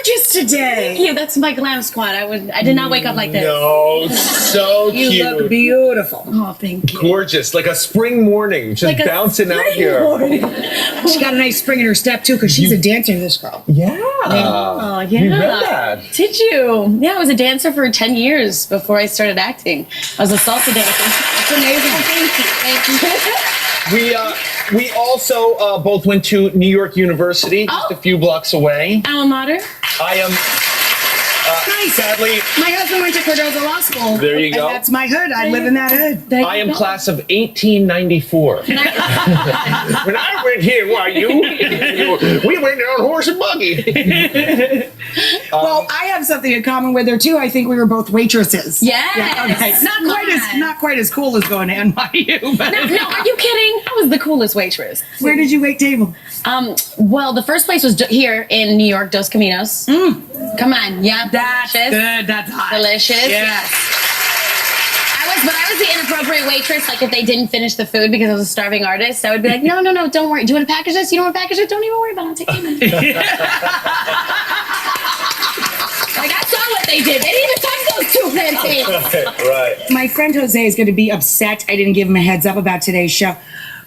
gorgeous today. Thank you. That's my glam squad. I did not wake up like this. No, so cute. You look beautiful. Oh, thank you. Gorgeous, like a spring morning, just Like a bouncing out spring here. morning. She got a nice spring in her step too, because she's a dancer, this girl. Yeah. Oh, yeah. You read that. Did you? Yeah, I was a dancer for 10 years before I started acting. I was a salsa dancer. That's amazing. Thank you. We also both went to New York University, just a few blocks away. Alma mater. I am Nice. sadly, My husband went to Cardozo Law School. There you go. And that's my hood. I live in that hood. I am class of 1894. When I went here, why we went on horse and buggy. Well, I have something in common with her too. I think we were both waitresses. Yes. Yeah, okay. Not quite as cool as going to NYU. But No, are you kidding? I was the coolest waitress. Where did you wait table? Well, the first place was here in New York, Dos Caminos. Come on, yeah. That's delicious. good. That's hot. Delicious. Yes. I was the inappropriate waitress. Like if they didn't finish the food because I was a starving artist, I would be like, no, don't worry. Do you want to package this? You don't want to package it? Don't even worry about it. I'll take payment. Like I saw what they did. They didn't even touch those two plantains. Right. My friend Jose is going to be upset. I didn't give him a heads up about today's show.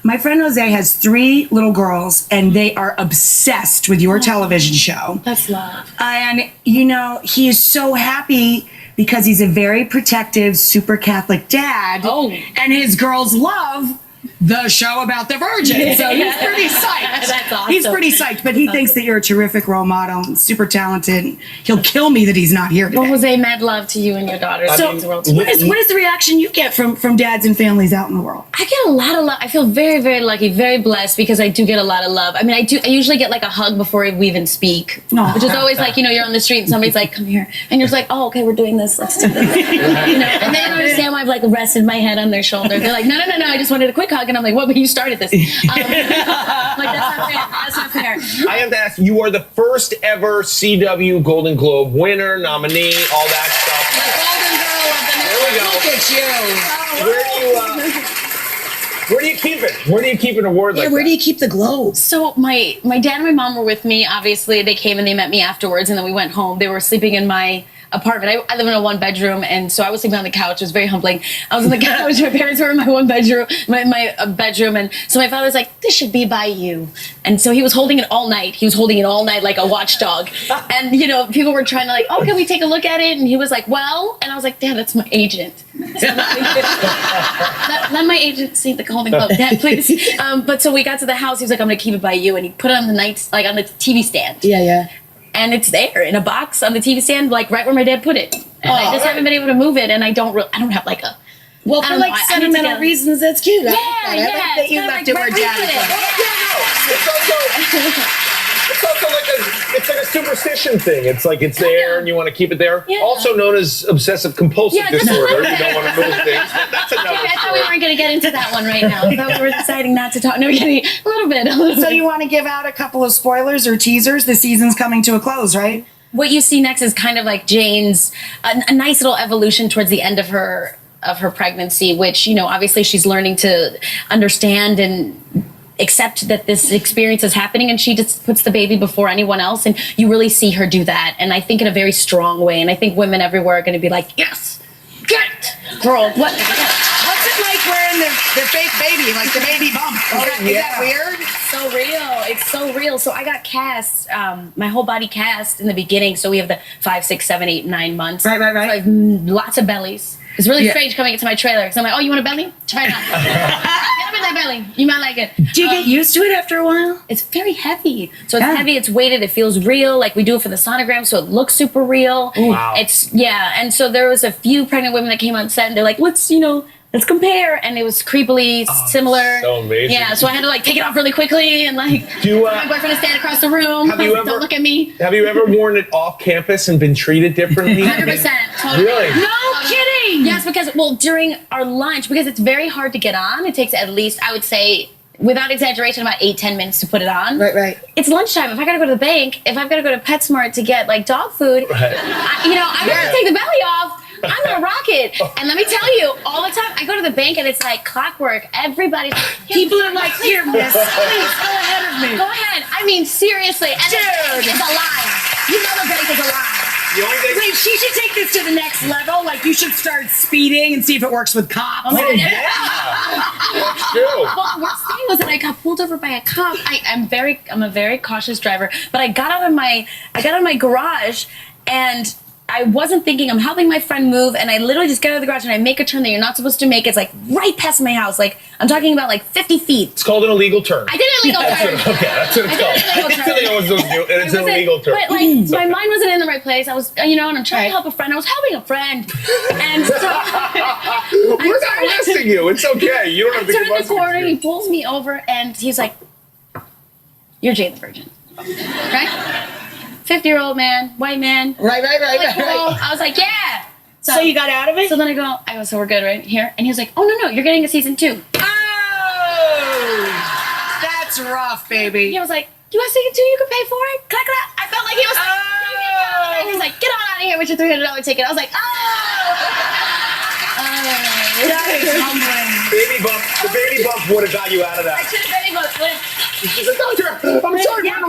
My friend Jose has 3 little girls, and they are obsessed with your television show. That's love. And, you know, he is so happy because he's a very protective, super Catholic dad. Oh. And his girls love the show about the Virgin. So he's pretty psyched. That's awesome. He's pretty psyched, but he thinks that you're a terrific role model and super talented. He'll kill me that he's not here today. Well, Jose, mad love to you and your daughters. I So, mean, what is the reaction you get from dads and families out in the world? I get a lot of love. I feel very, very lucky, very blessed because I do get a lot of love. I mean, I usually get like a hug before we even speak, Aw. which is always like, you know, you're on the street and somebody's like, come here. And you're just like, oh, okay, we're doing this. Let's do this. You know, and they don't understand why I've like rested my head on their shoulder. They're like, no, I just wanted a quick hug. And I'm like, what, but you started this. Like, that's not fair. That's not fair. I have to ask, you are the first ever CW Golden Globe winner, nominee, all that stuff. The Golden Girl of the There we go. Look at you. Where do you keep it? Where do you keep an award like Where that? do you keep the globes? So my dad and my mom were with me. Obviously, they came and they met me afterwards, and then we went home. They were sleeping in my apartment. I live in a 1-bedroom, and so I was sleeping on the couch. It was very humbling. I was on the couch. My parents were in my 1-bedroom, my bedroom, and so my father was like, "This should be by you." And so he was holding it all night. He was holding it all night like a watchdog. And you know, people were trying to like, "Oh, can we take a look at it?" And he was like, "Well," and I was like, "Dad, that's my agent." So let my agent see the Golden Globe, Dad, please. But so we got to the house. He was like, "I'm gonna keep it by you," and he put it on the like on the TV stand. Yeah. And it's there in a box on the TV stand, like right where my dad put it. And I just haven't been able to move it, and I don't have like a. Well, I for don't like know, I need to sentimental get- reasons, that's cute. Yeah, I like that it's you kinda left like it where right where you dad put is. it. It's also like a superstition thing. It's like it's there and you want to keep it there. Yeah. Also known as obsessive compulsive Yeah, just- disorder. You don't want to move things. That's another I thought we story. weren't going to get into that one right now. I thought we were deciding not to talk. No, we're getting a little bit. So you want to give out a couple of spoilers or teasers? The season's coming to a close, right? What you see next is kind of like Jane's a nice little evolution towards the end of her pregnancy, which, you know, obviously she's learning to understand and accept that this experience is happening, and she just puts the baby before anyone else, and you really see her do that, and I think in a very strong way, and I think women everywhere are going to be like, yes, get it, girl. What's What's it like wearing the fake baby, like the baby bump? Is that weird? so real? It's so real. So I got cast, my whole body cast in the beginning. So we have the 5, 6, 7, 8, 9 months. Right. So I have lots of bellies. It's really strange coming into my trailer because I'm like, oh, you want a belly? Try it on. Get up in that belly. You might like it. Do you get used to it after a while? It's very heavy. So it's Yeah. heavy, it's weighted, it feels real. Like we do it for the sonogram, so it looks super real. Wow. And so there was a few pregnant women that came on set and they're like, let's compare. And it was creepily similar. so amazing. Yeah, so I had to like take it off really quickly and like my boyfriend to stand across the room. Have you Don't ever- look at me. Have you ever worn it off campus and been treated differently? 100%. Totally. Really? No kidding. Yes, because during our lunch, because it's very hard to get on, it takes at least, I would say, without exaggeration, about 8-10 minutes to put it on. Right. It's lunchtime. If I gotta go to the bank, if I've gotta go to PetSmart to get like dog food, Right. I'm gonna take the belly off. I'm gonna rock it. And let me tell you, all the time I go to the bank and it's like clockwork. Everybody's People are like, here, miss, please go ahead of me. Go ahead. I mean, seriously. And Dude. it's alive. You know the bank is alive. The only thing. Wait, she should take this to the next level. Like, you should start speeding and see if it works with cops. Oh, yeah. That's true. Well, the worst thing was that I got pulled over by a cop. I'm a very cautious driver, but I got out of my garage and I wasn't thinking. I'm helping my friend move, and I literally just get out of the garage and I make a turn that you're not supposed to make. It's like right past my house. Like I'm talking about like 50 feet. It's called an illegal turn. I did an illegal turn. Okay, that's what it's called. I did an illegal That's what they always do, and it's It an wasn't- illegal turn. But like my mind wasn't in the right place. I was, and I'm trying to help a friend. I was helping a friend, and so We're not arresting you. It's okay. You don't have to turn give the us corner. an He excuse. pulls me over, and he's like, "You're Jay the Virgin, right? 50-year-old man, white man." Right. Like, cool. I was like, "Yeah." So you got out of it? So then I go, so we're good, right here? And he was like, "Oh no, you're getting a season 2." Oh, that's rough, baby. He was like, "You want season 2? You can pay for it." Clack, clack. I felt like he was like, Oh. and he was like, "Get on out of here with your $300 ticket." I was like, "Oh." That is humbling. Baby bump. The baby bump would have got you out of that. I should have been able to. She's like, doctor, I'm sorry. Yeah,